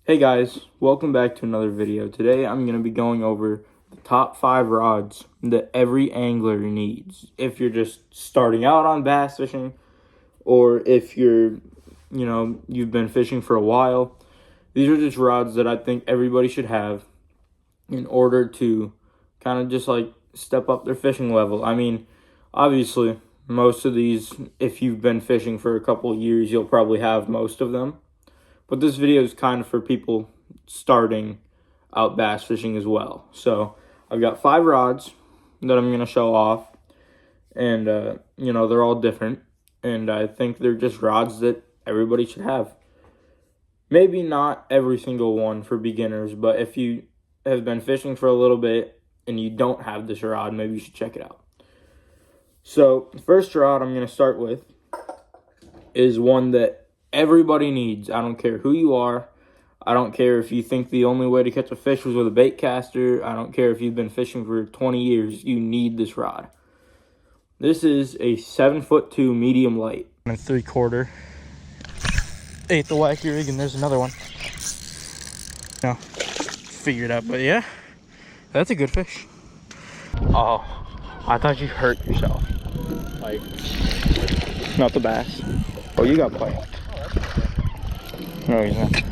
Hey guys, welcome back to another video. Today I'm going to be going over the top 5 rods that every angler needs. If you're just starting out on bass fishing, or if you've been fishing for a while. These are just rods that I think everybody should have in order to kind of just like step up their fishing level. I mean, obviously, most of these, if you've been fishing for a couple of years, you'll probably have most of them. But this video is kind of for people starting out bass fishing as well. So I've got 5 rods that I'm going to show off. And, they're all different. And I think they're just rods that everybody should have. Maybe not every single one for beginners, but if you have been fishing for a little bit and you don't have this rod, maybe you should check it out. So the first rod I'm going to start with is one that everybody needs. I don't care who you are. I don't care if you think the only way to catch a fish was with a bait caster. I don't care if you've been fishing for 20 years. You need this rod. This is a 7'2" medium light. 3/4. Ate the wacky rig, and there's another one. No, figure it out, but yeah, that's a good fish. Oh, I thought you hurt yourself. Like, not the bass. Oh, you got pike. No, he's not.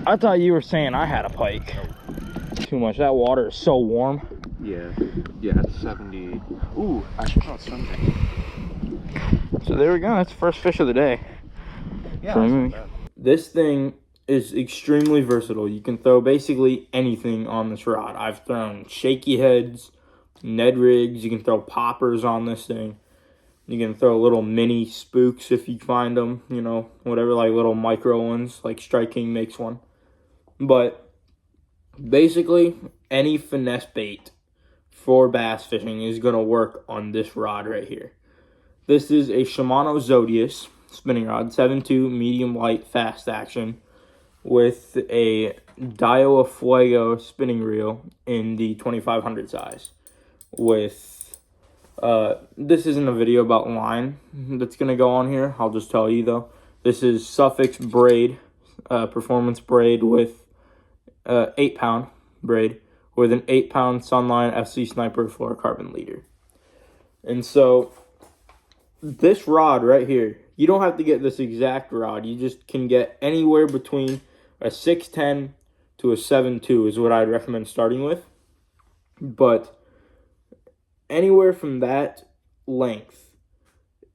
I thought you were saying I had a pike. Too much. That water is so warm. Yeah, it's 70. Ooh, I should call it Sunday. So there we go. That's the first fish of the day. Yeah, this thing is extremely versatile. You can throw basically anything on this rod. I've thrown shaky heads, Ned rigs. You can throw poppers on this thing. You can throw little mini spooks if you find them, whatever, like little micro ones, like Strike King makes one. But basically, any finesse bait for bass fishing is going to work on this rod right here. This is a Shimano Zodius spinning rod, 7'2", medium light, fast action, with a Daiwa Fuego spinning reel in the 2500 size. With this isn't a video about line that's gonna go on here. I'll just tell you though. This is Suffix braid, performance braid with 8-pound braid with an 8-pound Sunline FC Sniper fluorocarbon leader. And so this rod right here, you don't have to get this exact rod. You just can get anywhere between a 6'10" to a 7'2" is what I'd recommend starting with. But anywhere from that length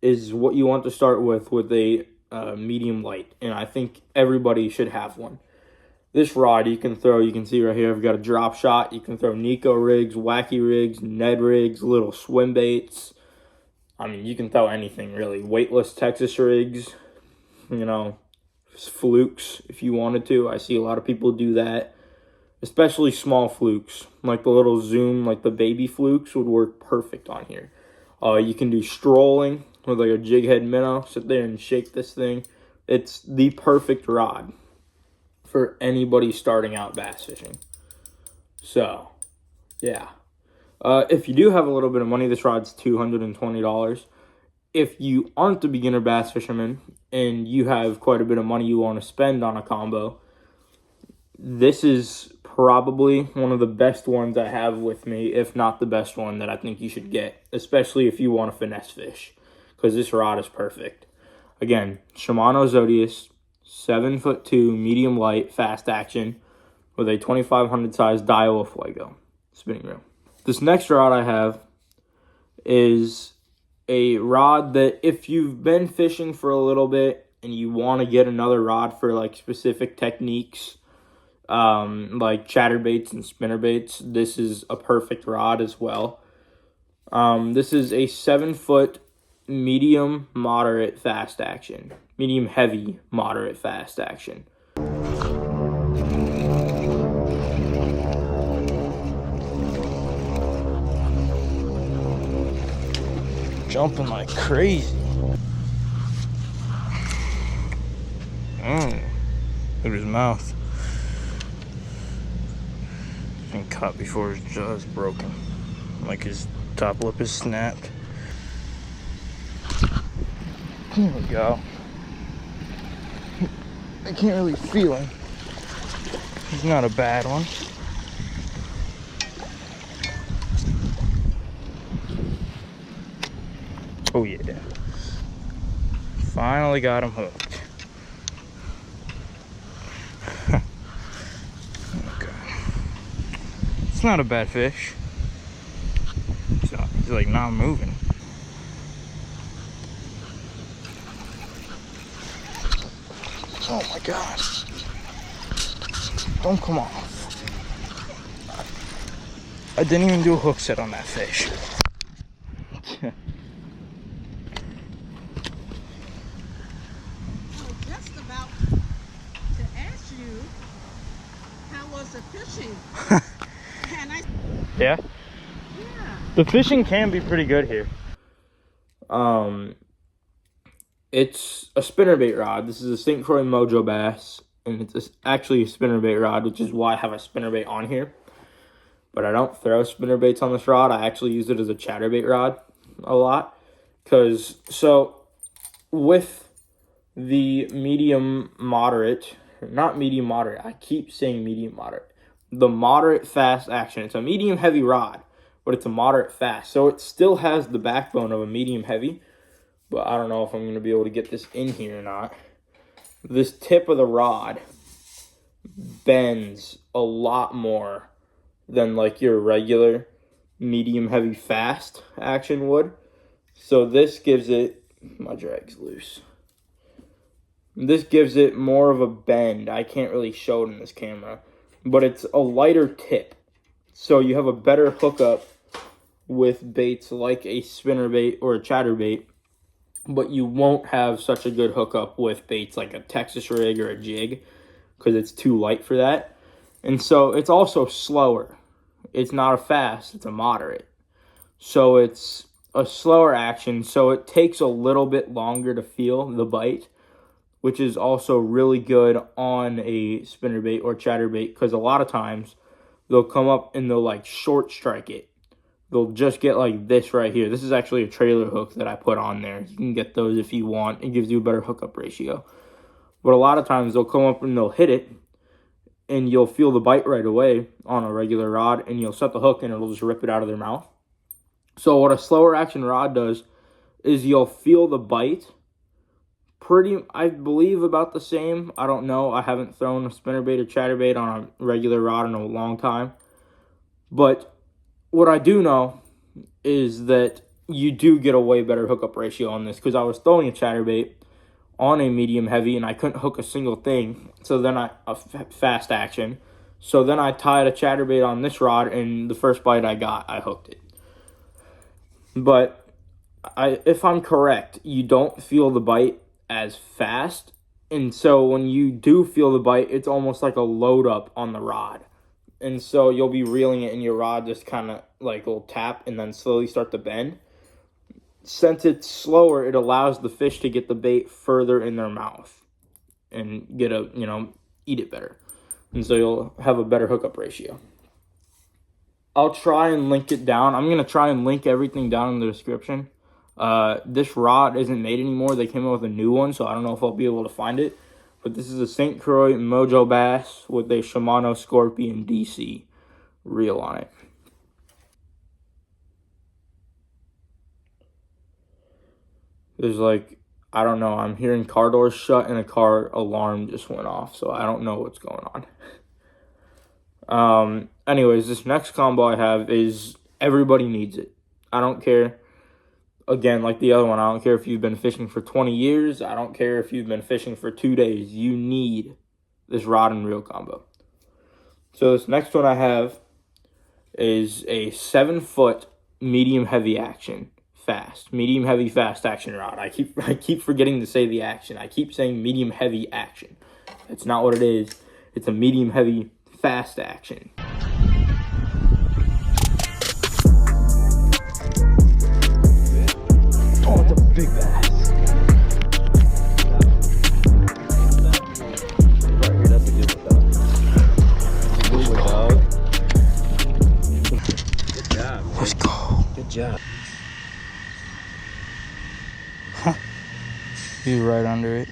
is what you want to start with a medium light. And I think everybody should have one. This rod you can throw, you can see right here, I've got a drop shot. You can throw Nico rigs, wacky rigs, Ned rigs, little swim baits. I mean, you can throw anything, really. Weightless Texas rigs, flukes if you wanted to. I see a lot of people do that, especially small flukes. Like the little Zoom, like the baby flukes would work perfect on here. You can do strolling with like a jig head minnow. Sit there and shake this thing. It's the perfect rod for anybody starting out bass fishing. So, yeah. If you do have a little bit of money, this rod's $220. If you aren't a beginner bass fisherman and you have quite a bit of money you want to spend on a combo, this is probably one of the best ones I have with me, if not the best one that I think you should get, especially if you want to finesse fish, because this rod is perfect. Again, Shimano Zodius, 7'2", medium light, fast action, with a 2500 size Daiwa Fuego spinning reel. This next rod I have is a rod that if you've been fishing for a little bit and you want to get another rod for like specific techniques, like chatterbaits and spinnerbaits, this is a perfect rod as well. This is a 7-foot medium moderate fast action, medium heavy moderate fast action. Jumping like crazy. Look at his mouth. He's been cut before his jaw is broken. Like his top lip is snapped. There we go. I can't really feel him. He's not a bad one. Oh yeah. Finally got him hooked. Okay. It's not a bad fish. He's like not moving. Oh my god. Don't come off. I didn't even do a hook set on that fish. Just about to ask you, how was the fishing? Can I? Yeah? Yeah. The fishing can be pretty good here. It's a spinnerbait rod. This is a St. Croix Mojo Bass, and it's actually a spinnerbait rod, which is why I have a spinnerbait on here. But I don't throw spinnerbaits on this rod. I actually use it as a chatterbait rod a lot. So with the medium moderate, not medium moderate, I keep saying medium moderate. The moderate fast action. It's a medium heavy rod, but it's a moderate fast. So it still has the backbone of a medium heavy, but I don't know if I'm going to be able to get this in here or not. This tip of the rod bends a lot more than like your regular medium heavy fast action would. So this gives it, my drag's loose. This gives it more of a bend. I can't really show it in this camera, but it's a lighter tip. So you have a better hookup with baits like a spinnerbait or a chatterbait, but you won't have such a good hookup with baits like a Texas rig or a jig because it's too light for that. And so it's also slower. It's not a fast, it's a moderate. So it's a slower action, so it takes a little bit longer to feel the bite, which is also really good on a spinnerbait or chatterbait because a lot of times they'll come up and they'll like short strike it. They'll just get like this right here. This is actually a trailer hook that I put on there. You can get those if you want. It gives you a better hookup ratio. But a lot of times they'll come up and they'll hit it, and you'll feel the bite right away on a regular rod, and you'll set the hook and it'll just rip it out of their mouth. So what a slower action rod does is you'll feel the bite pretty, I believe, about the same. I don't know. I haven't thrown a spinnerbait or chatterbait on a regular rod in a long time. But what I do know is that you do get a way better hookup ratio on this because I was throwing a chatterbait on a medium heavy and I couldn't hook a single thing. So then fast action. So then I tied a chatterbait on this rod, and the first bite I got, I hooked it. But if I'm correct, you don't feel the bite as fast. And so when you do feel the bite, it's almost like a load up on the rod. And so you'll be reeling it and your rod just kind of like will tap and then slowly start to bend. Since it's slower, it allows the fish to get the bait further in their mouth and get eat it better. And so you'll have a better hookup ratio. I'll try and link it down. I'm going to try and link everything down in the description. This rod isn't made anymore. They came out with a new one, so I don't know if I'll be able to find it. But this is a St. Croix Mojo Bass with a Shimano Scorpion DC reel on it. There's like, I don't know, I'm hearing car doors shut and a car alarm just went off, so I don't know what's going on. Anyways, this next combo I have is everybody needs it. I don't care. Again, like the other one, I don't care if you've been fishing for 20 years. I don't care if you've been fishing for 2 days. You need this rod and reel combo. So this next one I have is a 7-foot medium heavy action fast. Medium heavy fast action rod. I keep forgetting to say the action. I keep saying medium heavy action. That's not what it is. It's a medium heavy fast action. Oh, it's a big bass. Right here, that's a good dog. Good job, man. Let's go. Good job. He's right under it.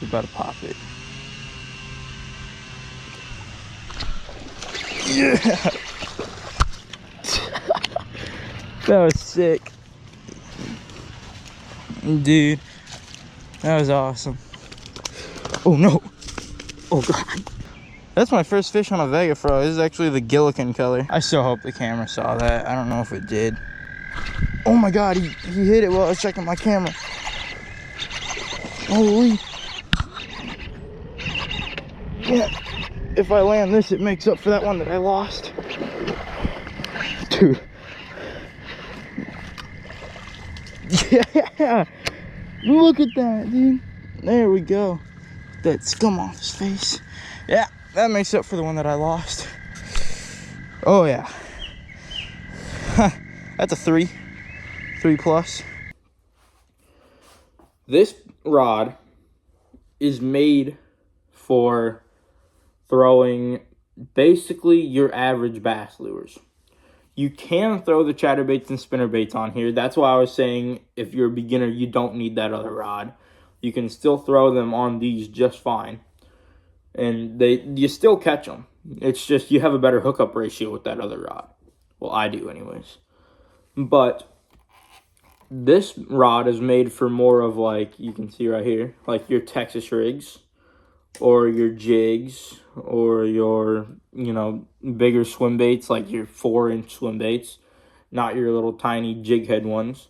We're about to pop it. Yeah! That was sick. Dude, that was awesome. Oh no! Oh god. That's my first fish on a Vega Fro. This is actually the Gillikin color. I still hope the camera saw that. I don't know if it did. Oh my god, he hit it while I was checking my camera. Holy. Yeah. If I land this, it makes up for that one that I lost. Dude. Yeah. Look at that, dude. There we go. That scum off his face. Yeah, that makes up for the one that I lost. Oh yeah. That's a 3 plus. This rod is made for throwing basically your average bass lures. You can throw the chatterbaits and spinnerbaits on here. That's why I was saying if you're a beginner, you don't need that other rod. You can still throw them on these just fine. And you still catch them. It's just you have a better hookup ratio with that other rod. Well, I do anyways. But this rod is made for more of, like, you can see right here, like your Texas rigs or your jigs or your, you know, bigger swim baits, like your 4-inch swim baits, not your little tiny jig head ones.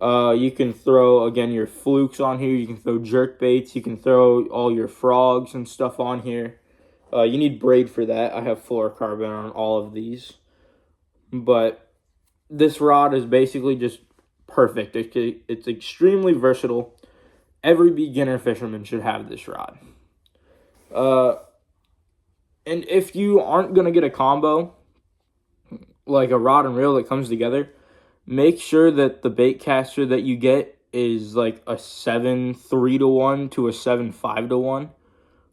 You can throw, again, your flukes on here. You can throw jerk baits. You can throw all your frogs and stuff on here. You need braid for that. I have fluorocarbon on all of these. But this rod is basically just perfect. It's extremely versatile. Every beginner fisherman should have this rod. And if you aren't going to get a combo, like a rod and reel that comes together, make sure that the bait caster that you get is like a 7.3 to 1 to a 7.5 to 1.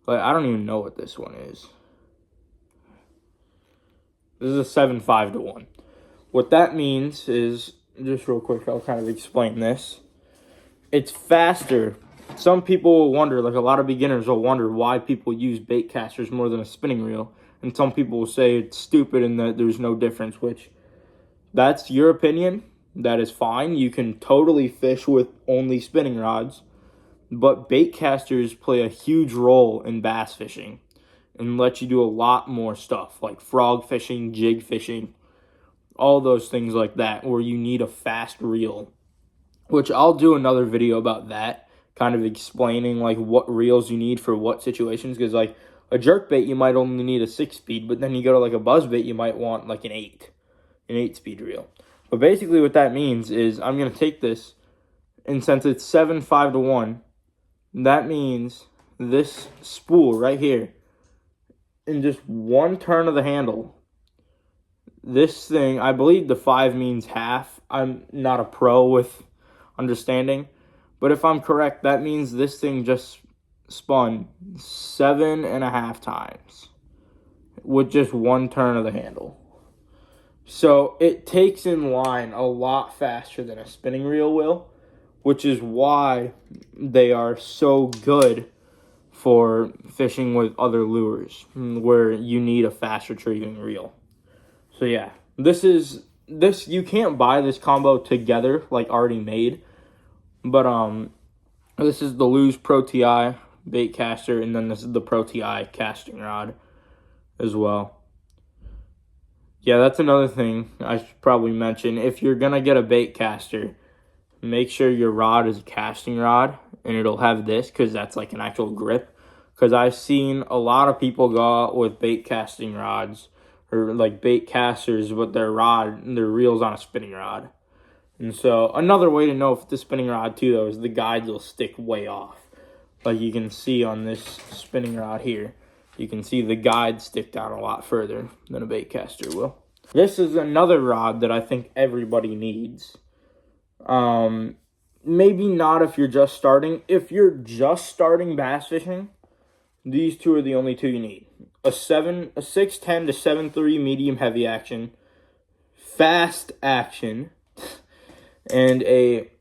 Like, I don't even know what this one is. This is a 7.5 to 1. What that means is, just real quick, I'll kind of explain this. It's faster. Some people will wonder, like a lot of beginners will wonder why people use bait casters more than a spinning reel. And some people will say it's stupid and that there's no difference, which that's your opinion. That is fine. You can totally fish with only spinning rods. But bait casters play a huge role in bass fishing and let you do a lot more stuff like frog fishing, jig fishing, all those things like that where you need a fast reel, which I'll do another video about that, kind of explaining like what reels you need for what situations, because like a jerk bait you might only need a 6-speed, but then you go to like a buzz bait you might want like an 8-speed reel. But basically what that means is I'm going to take this, and since it's 7.5 to 1, that means this spool right here, in just one turn of the handle, this thing, I believe the 5 means half. I'm not a pro with understanding, but if I'm correct, that means this thing just spun 7.5 times with just one turn of the handle. So it takes in line a lot faster than a spinning reel will, which is why they are so good for fishing with other lures where you need a fast retrieving reel. So yeah, this you can't buy this combo together like already made, but this is the Lew's Pro TI bait caster, and then this is the Pro TI casting rod as well. Yeah, that's another thing I should probably mention. If you're gonna get a bait caster, make sure your rod is a casting rod, and it'll have this because that's like an actual grip. Because I've seen a lot of people go out with bait casting rods or like bait casters with their reels on a spinning rod. And so another way to know if it's a spinning rod too, though, is the guides will stick way off. Like you can see on this spinning rod here, you can see the guide stick down a lot further than a bait caster will. This is another rod that I think everybody needs. Maybe not if you're just starting. If you're just starting bass fishing, these two are the only two you need. A 6'10" to 7'3" medium heavy action, fast action, and a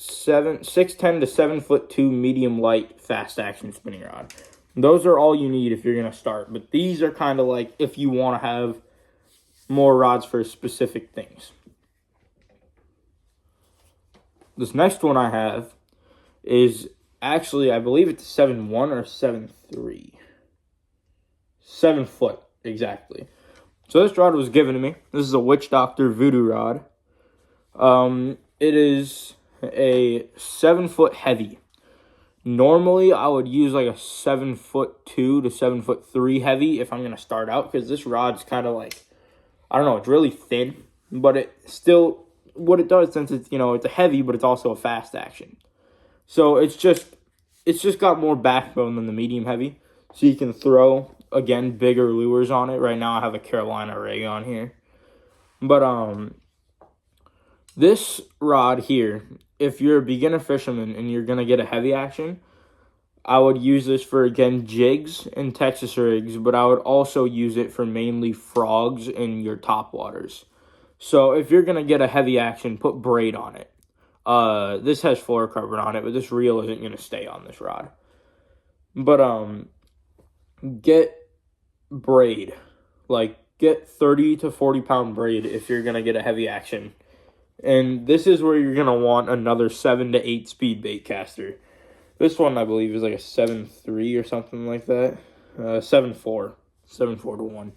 6'10" to 7'2" medium light fast action spinning rod. Those are all you need if you're gonna start. But these are kind of like if you want to have more rods for specific things. This next one I have is actually, I believe it's 7'1" or 7'3". 7 foot, exactly. So this rod was given to me. This is a Witch Doctor voodoo rod. It is a 7 foot heavy. Normally, I would use like a 7'2" to 7'3" heavy if I'm going to start out, because this rod's kind of like, I don't know, it's really thin, but it still, what it does, since it's, it's a heavy, but it's also a fast action. So it's just got more backbone than the medium heavy. So you can throw, again, bigger lures on it. Right now I have a Carolina rig on here. But this rod here, if you're a beginner fisherman and you're going to get a heavy action, I would use this for, again, jigs and Texas rigs, but I would also use it for mainly frogs in your top waters. So if you're going to get a heavy action, put braid on it. This has fluorocarbon on it, but this reel isn't going to stay on this rod. But get braid. Like, get 30 to 40 pound braid if you're going to get a heavy action. And this is where you're going to want another 7 to 8 speed bait caster. This one, I believe, is like a 7.3 or something like that. 7.4. 7.4 to 1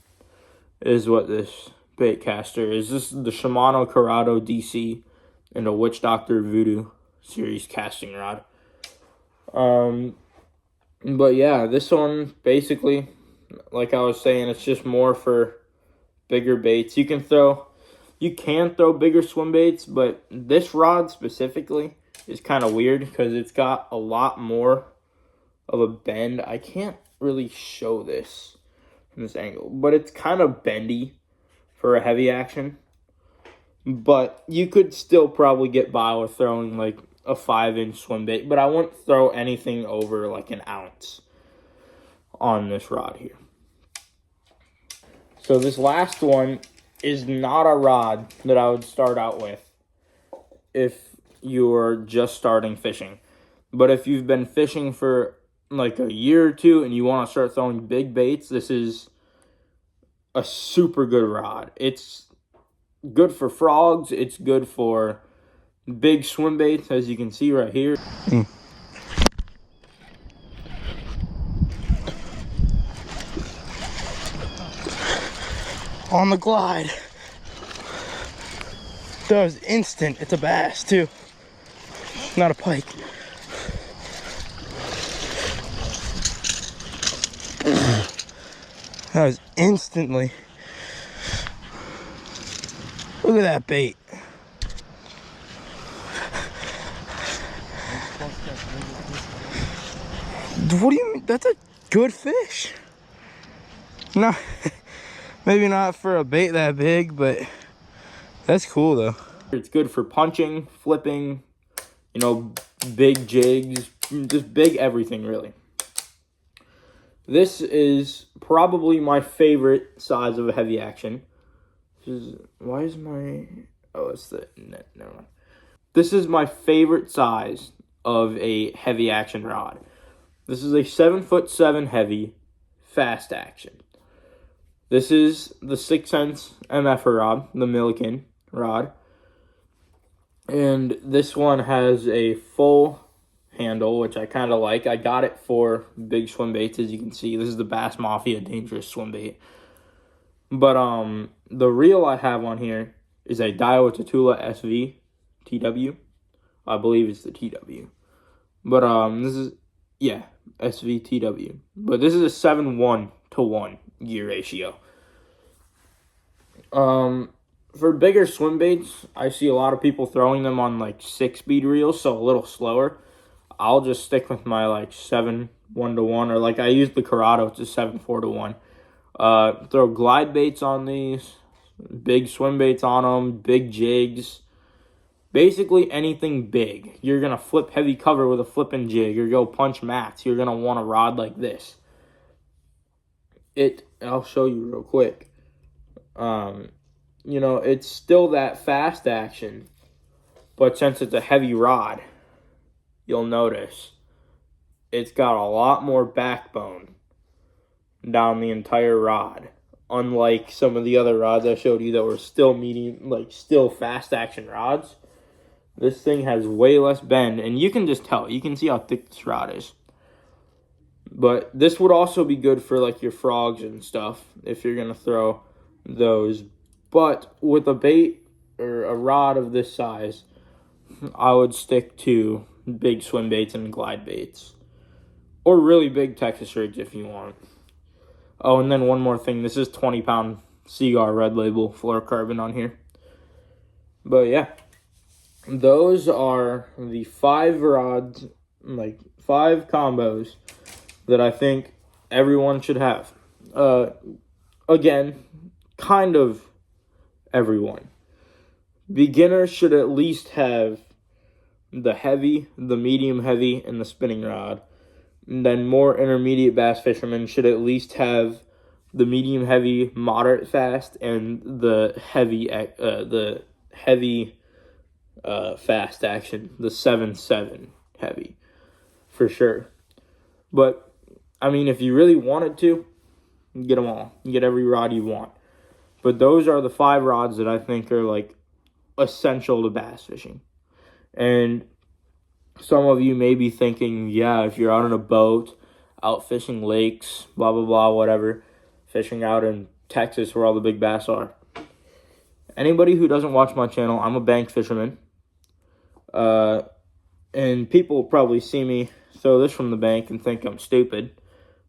is what this bait caster is. This is the Shimano Corrado DC and a Witch Doctor Voodoo series casting rod. But yeah, this one, basically, like I was saying, it's just more for bigger baits. You can throw bigger swim baits, but this rod specifically is kind of weird because it's got a lot more of a bend. I can't really show this from this angle, but it's kind of bendy for a heavy action. But you could still probably get by with throwing like a 5-inch swim bait, but I wouldn't throw anything over like an ounce on this rod here. So this last one is not a rod that I would start out with if you're just starting fishing. But if you've been fishing for like a year or two and you want to start throwing big baits, this is a super good rod. It's good for frogs. It's good for big swim baits, as you can see right here. On the glide. That was instant. It's a bass too, not a pike. That was instantly. Look at that bait. What do you mean? That's a good fish. No, maybe not for a bait that big, but that's cool though. It's good for punching, flipping, big jigs, just big everything really. This is probably my favorite size of a heavy action. It's the net, never mind. This is my favorite size of a heavy action rod. This is a 7'7" heavy fast action. This is the 6 cents MF rod, the Milliken rod. And this one has a full handle, which I kind of like. I got it for big swim baits, as you can see. This is the Bass Mafia Dangerous Swim Bait. But the reel I have on here is a Daiwa Tatula SV TW. I believe it's the TW. But this is, yeah, SV TW. But this is a 7:1 to 1 gear ratio. For bigger swim baits, I see a lot of people throwing them on like 6-speed reels, so a little slower. I'll just stick with my like 7:1 to 1, or like I use the Corrado, it's a 7:4 to 1. Throw glide baits on these, big swim baits on them, big jigs, basically anything big. You're gonna flip heavy cover with a flipping jig, or go punch mats. You're gonna want a rod like this. I'll show you real quick. It's still that fast action, but since it's a heavy rod, you'll notice it's got a lot more backbone down the entire rod. Unlike some of the other rods I showed you that were still medium, like still fast action rods, this thing has way less bend, and you can just tell. You can see how thick this rod is. But this would also be good for like your frogs and stuff if you're gonna throw those. But with a bait or a rod of this size, I would stick to big swim baits and glide baits, or really big Texas rigs if you want. Oh, and then one more thing. This is 20-pound Seaguar Red Label fluorocarbon on here. But yeah, those are the 5 rods, like 5 combos that I think everyone should have. Again, kind of everyone. Beginners should at least have the heavy, the medium heavy, and the spinning rod. And then more intermediate bass fishermen should at least have the medium heavy, moderate fast, and the heavy fast action, the 7.7 heavy, for sure. But I mean, if you really wanted to, get them all. Get every rod you want. But those are the 5 rods that I think are like essential to bass fishing. And some of you may be thinking, yeah, if you're out on a boat, out fishing lakes, blah, blah, blah, whatever, fishing out in Texas where all the big bass are. Anybody who doesn't watch my channel, I'm a bank fisherman. And people probably see me throw this from the bank and think I'm stupid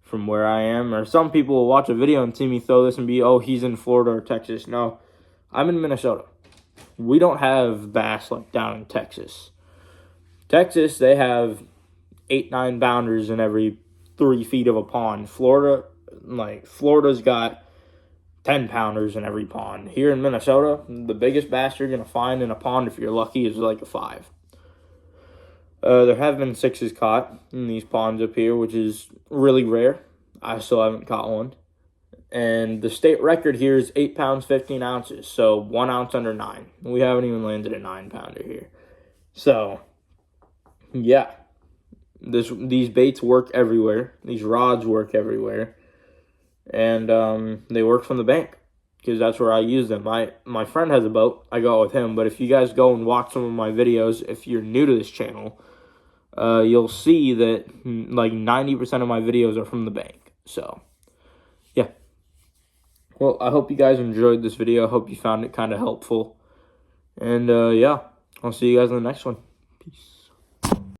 from where I am. Or some people will watch a video and see me throw this and be, oh, he's in Florida or Texas. No, I'm in Minnesota. We don't have bass like down in Texas. Texas, they have 8-9 bounders in every 3 feet of a pond. Florida's got 10 pounders in every pond. Here in Minnesota, the biggest bass you're going to find in a pond, if you're lucky, is like a 5. There have been 6s caught in these ponds up here, which is really rare. I still haven't caught one. And the state record here is 8 pounds, 15 ounces. So 1 ounce under 9. We haven't even landed a 9-pounder here. So, yeah. These baits work everywhere. These rods work everywhere. And they work from the bank, because that's where I use them. My friend has a boat. I go out with him. But if you guys go and watch some of my videos, if you're new to this channel, you'll see that like 90% of my videos are from the bank. So, yeah. Well, I hope you guys enjoyed this video. I hope you found it kind of helpful. And, yeah, I'll see you guys in the next one. Peace.